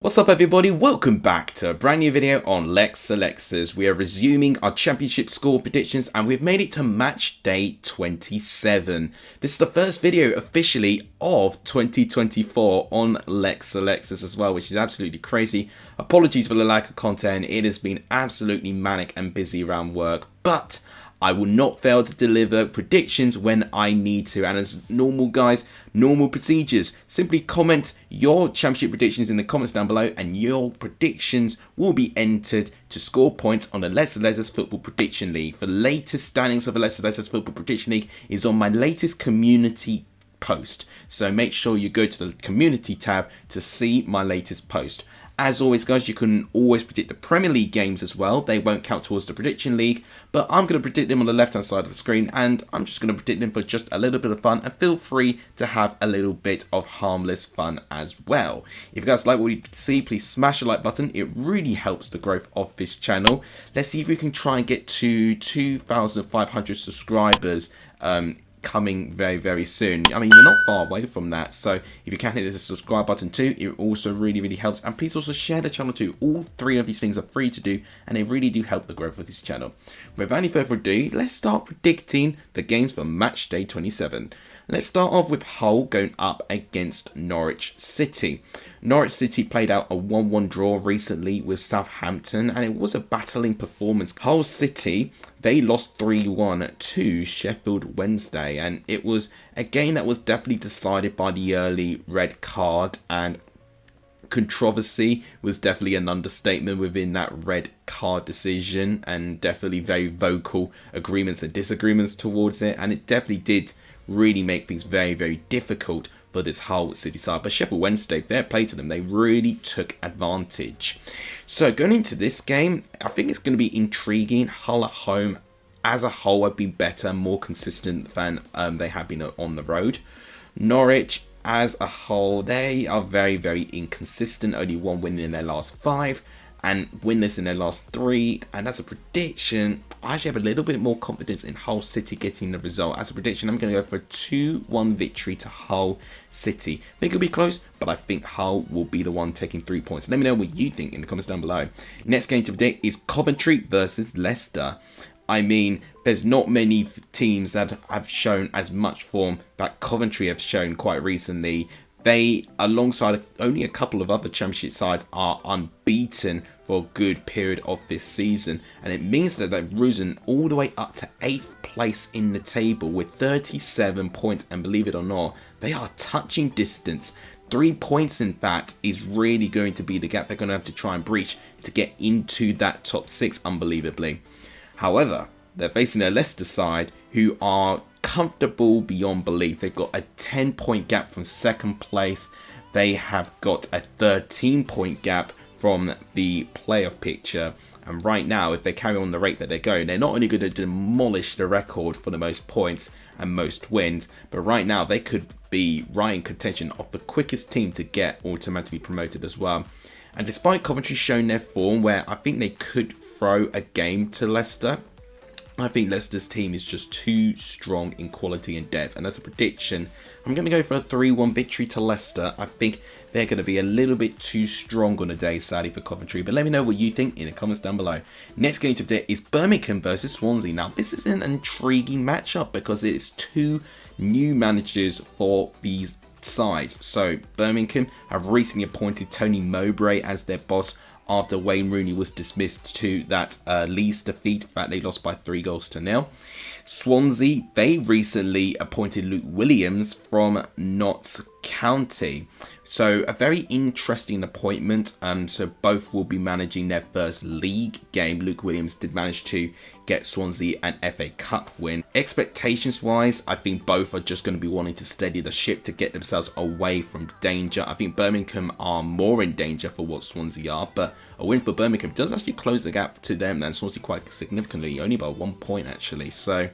What's up everybody, welcome back to a brand new video on Lex Selectors. We are resuming our championship score predictions and we've made it to match day 27. This is the first video officially of 2024 on Lex Selectors as well, which is absolutely crazy. Apologies for the lack of content, it has been absolutely manic and busy around work, but I will not fail to deliver predictions when I need to. And as normal guys, normal procedures, simply comment your championship predictions in the comments down below and your predictions will be entered to score points on the Leicester Leicesters Football Prediction League. The latest standings of the Leicester Leicesters Football Prediction League is on my latest community post. So make sure you go to the community tab to see my latest post. As always guys, you can always predict the Premier League games as well. They won't count towards the Prediction League, but I'm going to predict them on the left hand side of the screen and I'm just going to predict them for just a little bit of fun, and feel free to have a little bit of harmless fun as well. If you guys like what you see, please smash the like button. It really helps the growth of this channel. Let's see if we can try and get to 2,500 subscribers coming very soon. I mean, you're not far away from that, so if you can hit the subscribe button too, it also really helps. And please also share the channel too. All three of these things are free to do and they really do help the growth of this channel. Without any further ado, let's start predicting the games for match day 27. Let's start off with Hull going up against Norwich City. Norwich City played out a 1-1 draw recently with Southampton and it was a battling performance. Hull City, they lost 3-1 to Sheffield Wednesday, and it was a game that was definitely decided by the early red card, and controversy was definitely an understatement within that red card decision, and definitely very vocal agreements and disagreements towards it, and it definitely did really make things very difficult for this Hull City side. But Sheffield Wednesday, fair play to them, they really took advantage. So going into this game, I think it's going to be intriguing. Hull at home as a whole have been better, more consistent than they have been on the road. Norwich as a whole, they are very inconsistent, only one win in their last 5 and winless in their last 3, and as a prediction, I actually have a little bit more confidence in Hull City getting the result. As a prediction, I'm going to go for a 2-1 victory to Hull City. I think it'll be close, but I think Hull will be the one taking 3 points. Let me know what you think in the comments down below. Next game to predict is Coventry versus Leicester. I mean, there's not many teams that have shown as much form that Coventry have shown quite recently. They, alongside only a couple of other championship sides, are unbeaten for a good period of this season. And it means that they've risen all the way up to 8th place in the table with 37 points. And believe it or not, they are touching distance. 3 points in fact is really going to be the gap they're going to have to try and breach to get into that top 6, unbelievably. However, they're facing a Leicester side who are comfortable beyond belief. They've got a 10-point gap from 2nd place. They have got a 13-point gap from the playoff picture. And right now, if they carry on the rate that they're going, they're not only going to demolish the record for the most points and most wins, but right now they could be right in contention of the quickest team to get automatically promoted as well. And despite Coventry showing their form, where I think they could throw a game to Leicester, I think Leicester's team is just too strong in quality and depth. And as a prediction, I'm going to go for a 3-1 victory to Leicester. I think they're going to be a little bit too strong on the day, sadly, for Coventry. But let me know what you think in the comments down below. Next game to predict is Birmingham versus Swansea. Now, this is an intriguing matchup because it's 2 new managers for these sides. So Birmingham have recently appointed Tony Mowbray as their boss after Wayne Rooney was dismissed to that Leeds defeat. In fact, they lost by 3-0. Swansea, they recently appointed Luke Williams from Notts County. So a very interesting appointment. So both will be managing their first league game. Luke Williams did manage to get Swansea an FA Cup win. Expectations wise, I think both are just going to be wanting to steady the ship to get themselves away from danger. I think Birmingham are more in danger for what Swansea are, but a win for Birmingham does actually close the gap to them and Swansea quite significantly, only by 1 point actually. So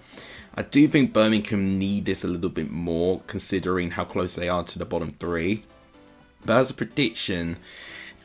I do think Birmingham need this a little bit more considering how close they are to the bottom 3. But as a prediction,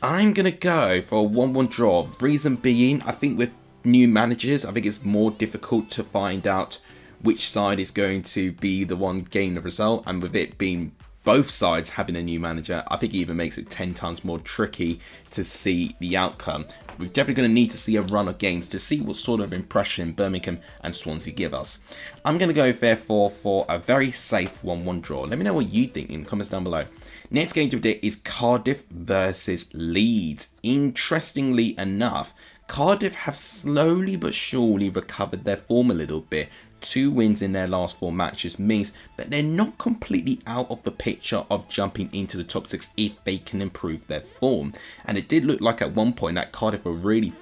I'm going to go for a 1-1 draw. Reason being, I think with new managers, I think it's more difficult to find out which side is going to be the one gaining the result. And with it being both sides having a new manager, I think it even makes it 10 times more tricky to see the outcome. We're definitely going to need to see a run of games to see what sort of impression Birmingham and Swansea give us. I'm going to go therefore for a very safe 1-1 draw. Let me know what you think in the comments down below. Next game to predict is Cardiff versus Leeds. Interestingly enough, Cardiff have slowly but surely recovered their form a little bit. 2 wins in their last 4 matches means that they're not completely out of the picture of jumping into the top 6 if they can improve their form. And it did look like at one point that Cardiff were really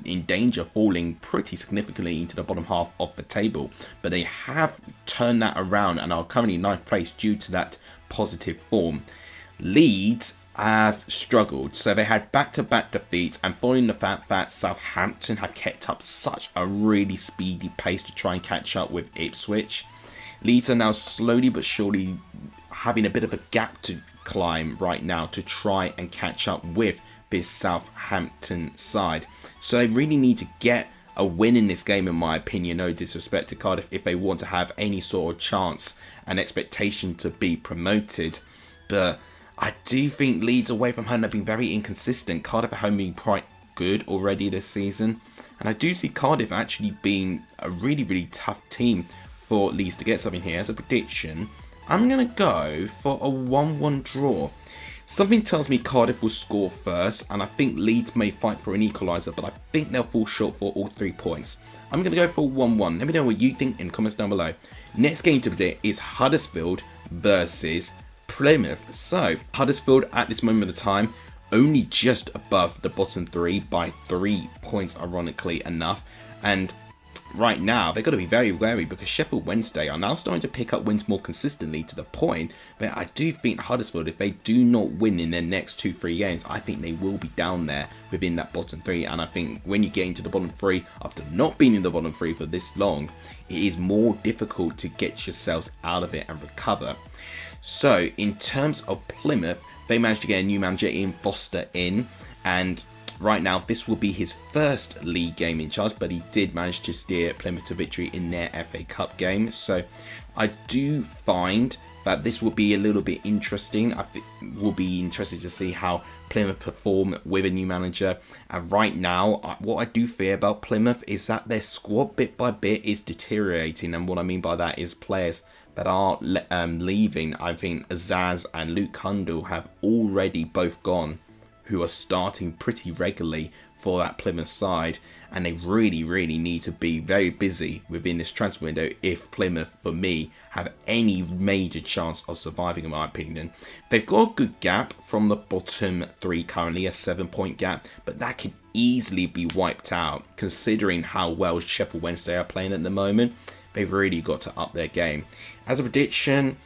in danger of falling pretty significantly into the bottom half of the table. But they have turned that around and are currently 9th place due to that positive form. Leeds have struggled, so they had back-to-back defeats, and following the fact that Southampton have kept up such a really speedy pace to try and catch up with Ipswich, Leeds are now slowly but surely having a bit of a gap to climb right now to try and catch up with this Southampton side. So they really need to get a win in this game, in my opinion, no disrespect to Cardiff, if they want to have any sort of chance and expectation to be promoted. But I do think Leeds away from home have been very inconsistent. Cardiff at home being quite good already this season. And I do see Cardiff actually being a really, really tough team for Leeds to get something here. As a prediction, I'm going to go for a 1-1 draw. Something tells me Cardiff will score first, and I think Leeds may fight for an equaliser, but I think they'll fall short for all 3 points. I'm going to go for 1-1. Let me know what you think in the comments down below. Next game to predict is Huddersfield versus Plymouth. So Huddersfield at this moment of the time only just above the bottom 3 by 3 points, ironically enough, and right now they've got to be very wary because Sheffield Wednesday are now starting to pick up wins more consistently, to the point that I do think Huddersfield, if they do not win in their next 2-3 games, I think they will be down there within that bottom 3. And I think when you get into the bottom 3 after not being in the bottom 3 for this long, it is more difficult to get yourselves out of it and recover. So in terms of Plymouth, they managed to get a new manager, Ian Foster, in, and right now this will be his first league game in charge, but he did manage to steer Plymouth to victory in their FA Cup game. So I do find that this will be a little bit interesting. I think will be interested to see how Plymouth perform with a new manager. And right now, what I do fear about Plymouth is that their squad bit by bit is deteriorating, and what I mean by that is players that are leaving. I think Azaz and Luke Cundle have already both gone, who are starting pretty regularly for that Plymouth side, and they really, really need to be very busy within this transfer window if Plymouth, for me, have any major chance of surviving, in my opinion. They've got a good gap from the bottom 3 currently, a 7-point gap, but that could easily be wiped out considering how well Sheffield Wednesday are playing at the moment. They've really got to up their game. As a prediction,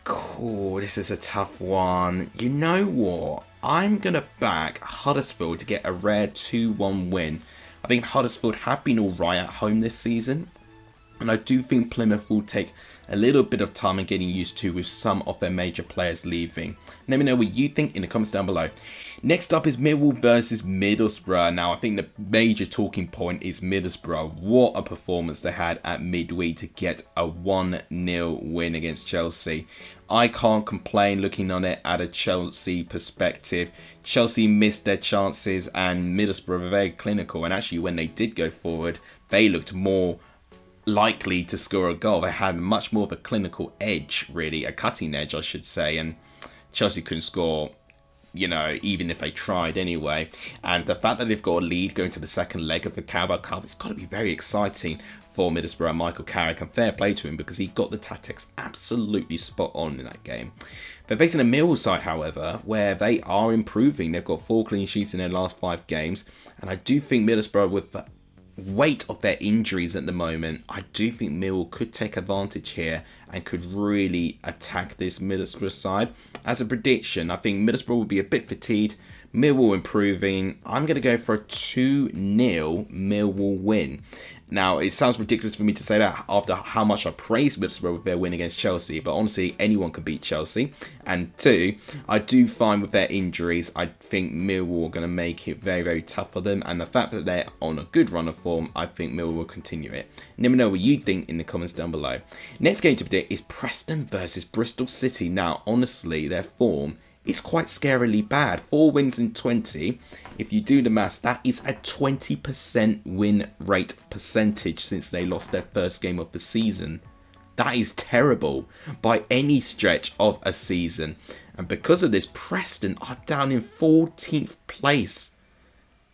cool, this is a tough one. You know what? I'm going to back Huddersfield to get a rare 2-1 win. I think Huddersfield have been alright at home this season, and I do think Plymouth will take a little bit of time in getting used to with some of their major players leaving. Let me know what you think in the comments down below. Next up is Millwall versus Middlesbrough. Now, I think the major talking point is Middlesbrough. What a performance they had at midweek to get a 1-0 win against Chelsea. I can't complain looking on it at a Chelsea perspective. Chelsea missed their chances and Middlesbrough were very clinical. And actually, when they did go forward, they looked more likely to score a goal. They had much more of a clinical edge, really, a cutting edge, I should say, and Chelsea couldn't score, you know, even if they tried anyway. And the fact that they've got a lead going to the second leg of the Carabao Cup, it's got to be very exciting for Middlesbrough and Michael Carrick, and fair play to him because he got the tactics absolutely spot on in that game. They're facing a Millwall side, however, where they are improving. They've got 4 clean sheets in their last 5 games, and I do think Middlesbrough, with the weight of their injuries at the moment, I do think Millwall could take advantage here and could really attack this Middlesbrough side. As a prediction, I think Middlesbrough will be a bit fatigued, Millwall improving. I'm going to go for a 2-0 Millwall win. Now, it sounds ridiculous for me to say that after how much I praised Middlesbrough with their win against Chelsea, but honestly, anyone can beat Chelsea. And 2, I do find with their injuries, I think Millwall are going to make it very, very tough for them. And the fact that they're on a good run of form, I think Millwall will continue it. Let me know what you think in the comments down below. Next game to predict is Preston versus Bristol City. Now, honestly, their form is quite scarily bad. 4 wins in 20. If you do the maths, that is a 20% win rate percentage since they lost their first game of the season. That is terrible by any stretch of a season. And because of this, Preston are down in 14th place.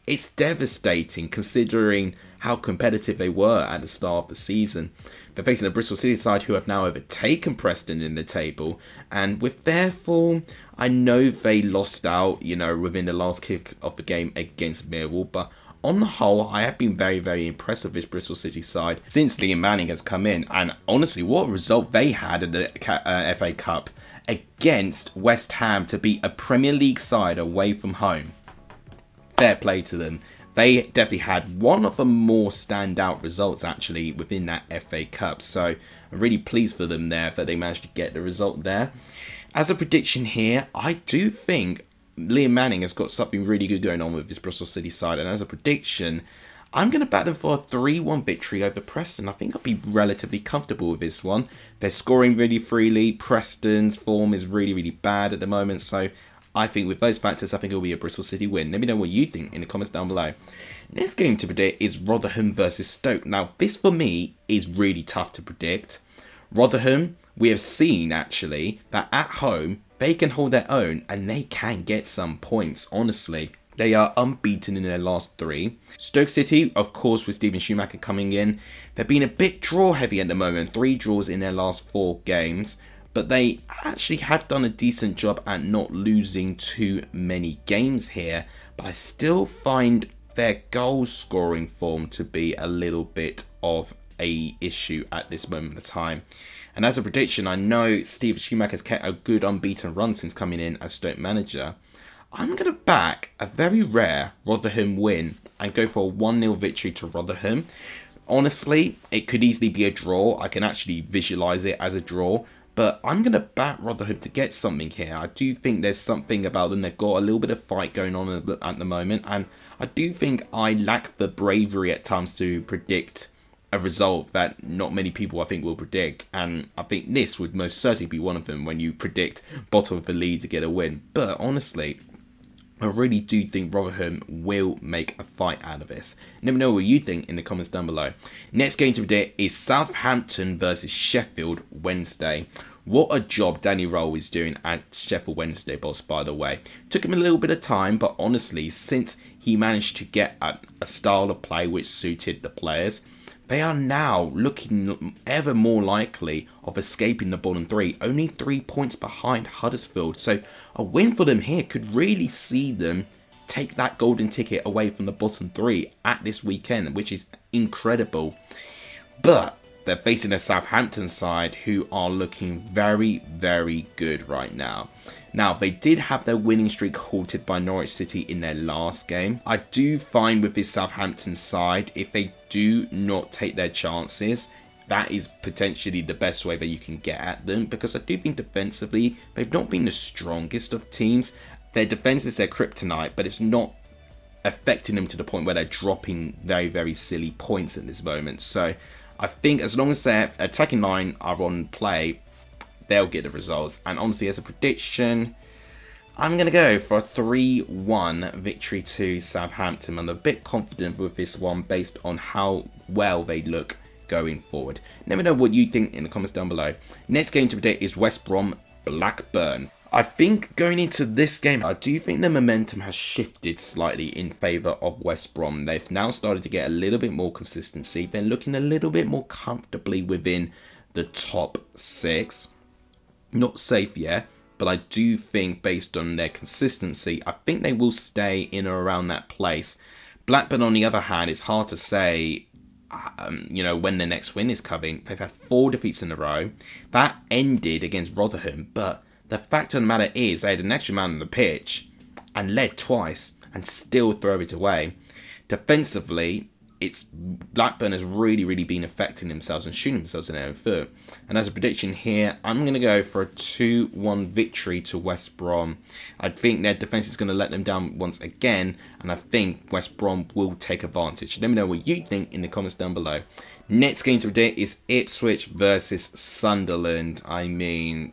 It's devastating considering how competitive they were at the start of the season. They're facing a Bristol City side who have now overtaken Preston in the table. And with their form, I know they lost out, within the last kick of the game against Millwall. But on the whole, I have been very, very impressed with this Bristol City side since Liam Manning has come in. And honestly, what a result they had in the FA Cup against West Ham to beat a Premier League side away from home. Fair play to them. They definitely had one of the more standout results actually within that FA Cup. So I'm really pleased for them there that they managed to get the result there. As a prediction here, I do think Liam Manning has got something really good going on with this Bristol City side. And as a prediction, I'm going to back them for a 3-1 victory over Preston. I think I'll be relatively comfortable with this one. They're scoring really freely. Preston's form is really, really bad at the moment. So I think with those factors, I think it'll be a Bristol City win. Let me know what you think in the comments down below. Next game to predict is Rotherham versus Stoke. Now, this for me is really tough to predict. Rotherham, we have seen actually that at home, they can hold their own and they can get some points, honestly. They are unbeaten in their last 3. Stoke City, of course, with Steven Schumacher coming in, they've been a bit draw heavy at the moment. 3 draws in their last 4 games. But they actually have done a decent job at not losing too many games here. But I still find their goal scoring form to be a little bit of a issue at this moment of time. And as a prediction, I know Steve Schumacher has kept a good unbeaten run since coming in as Stoke manager. I'm going to back a very rare Rotherham win and go for a 1-0 victory to Rotherham. Honestly, it could easily be a draw. I can actually visualise it as a draw. But I'm going to back Rotherham to get something here. I do think there's something about them. They've got a little bit of fight going on at the moment. And I do think I lack the bravery at times to predict a result that not many people I think will predict. And I think this would most certainly be one of them when you predict bottom of the league to get a win. But honestly, I really do think Rotherham will make a fight out of this. Let me know what you think in the comments down below. Next game to predict is Southampton versus Sheffield Wednesday. What a job Danny Rowe is doing at Sheffield Wednesday, boss, by the way. Took him a little bit of time, but honestly, since he managed to get a style of play which suited the players, they are now looking ever more likely of escaping the bottom 3, only 3 points behind Huddersfield. So a win for them here could really see them take that golden ticket away from the bottom 3 at this weekend, which is incredible. But they're facing a Southampton side who are looking very, very good right now. Now, they did have their winning streak halted by Norwich City in their last game. I do find with this Southampton side, if they do not take their chances, that is potentially the best way that you can get at them. Because I do think defensively, they've not been the strongest of teams. Their defence is their kryptonite, but it's not affecting them to the point where they're dropping very, very silly points at this moment. So I think as long as their attacking line are on play, they'll get the results. And honestly, as a prediction, I'm going to go for a 3-1 victory to Southampton. I'm a bit confident with this one based on how well they look going forward. Let me know what you think in the comments down below. Next game to predict is West Brom Blackburn. I think going into this game, I do think the momentum has shifted slightly in favour of West Brom. They've now started to get a little bit more consistency. They're looking a little bit more comfortably within the top 6. Not safe yet, but I do think based on their consistency, I think they will stay in or around that place. Blackburn, on the other hand, it's hard to say, when the next win is coming. They've had 4 defeats in a row. That ended against Rotherham, but the fact of the matter is they had an extra man on the pitch and led twice and still throw it away. Defensively, it's Blackburn has really been affecting themselves and shooting themselves in their own foot. And as a prediction here, I'm going to go for a 2-1 victory to West Brom. I think their defence is going to let them down once again, and I think West Brom will take advantage. Let me know what you think in the comments down below. Next game to predict is Ipswich versus Sunderland. I mean,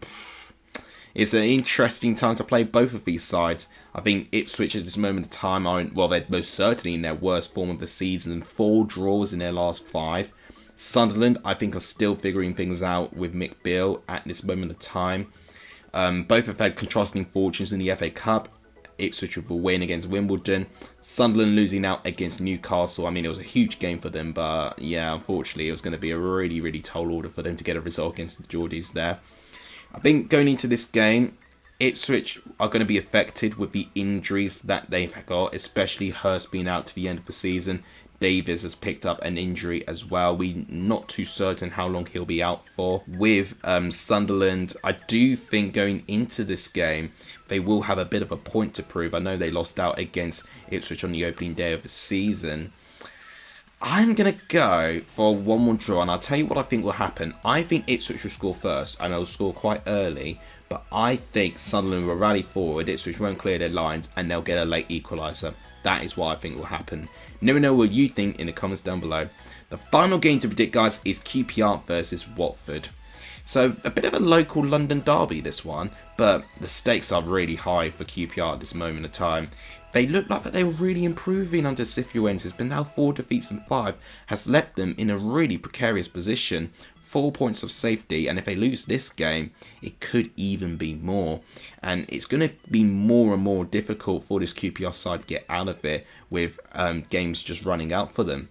it's an interesting time to play both of these sides. I think Ipswich at this moment in time are, well, they're most certainly in their worst form of the season. 4 draws in their last 5. Sunderland, I think, are still figuring things out with Mick Beale at this moment of time. Both have had contrasting fortunes in the FA Cup. Ipswich with a win against Wimbledon. Sunderland losing out against Newcastle. I mean, it was a huge game for them, but yeah, unfortunately, it was going to be a really tall order for them to get a result against the Geordies there. I think going into this game, Ipswich are going to be affected with the injuries that they've got, especially Hurst being out to the end of the season. Davies has picked up an injury as well. We're not too certain how long he'll be out for. With Sunderland, I do think going into this game, they will have a bit of a point to prove. I know they lost out against Ipswich on the opening day of the season. I'm going to go for a 1-1 draw, and I'll tell you what I think will happen. I think Ipswich will score first, and they'll score quite early. But I think Sunderland will rally forward, Ipswich won't clear their lines, and they'll get a late equaliser. That is what I think will happen. Let me know what you think in the comments down below. The final game to predict, guys, is QPR versus Watford. So, a bit of a local London derby, this one, but the stakes are really high for QPR at this moment of time. They look like that they were really improving under Cifuentes, but now 4 defeats and 5 has left them in a really precarious position. 4 points of safety, and if they lose this game, it could even be more. And it's going to be more and more difficult for this QPR side to get out of it with games just running out for them.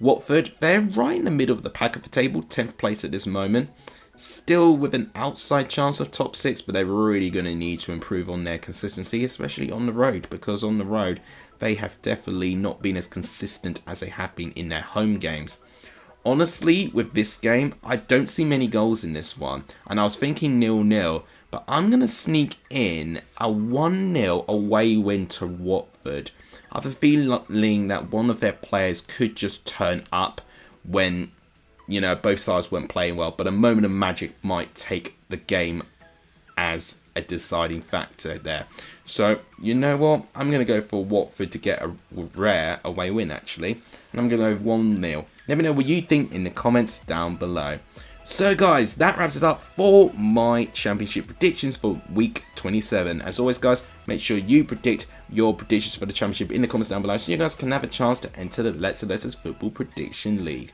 Watford, they're right in the middle of the pack of the table, 10th place at this moment. Still with an outside chance of top 6, but they're really going to need to improve on their consistency, especially on the road, because on the road, they have definitely not been as consistent as they have been in their home games. Honestly, with this game, I don't see many goals in this one, and I was thinking 0-0, but I'm going to sneak in a 1-0 away win to Watford. I have a feeling that one of their players could just turn up when, you know, both sides weren't playing well, but a moment of magic might take the game as a deciding factor there. So, you know what? I'm going to go for Watford to get a rare away win, actually. And I'm going to go 1-0. Let me know what you think in the comments down below. So, guys, that wraps it up for my championship predictions for week 27. As always, guys, make sure you predict your predictions for the championship in the comments down below so you guys can have a chance to enter the Let's Leicester Football Prediction League.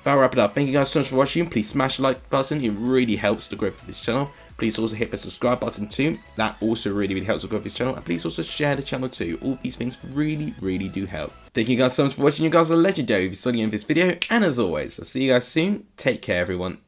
That'll wrap it up. Thank you guys so much for watching. Please smash the like button. It really helps the growth of this channel. Please also hit the subscribe button too. That also really helps the growth of this channel. And please also share the channel too. All these things really do help. Thank you guys so much for watching. You guys are legendary if you saw the end of this video. And as always, I'll see you guys soon. Take care, everyone.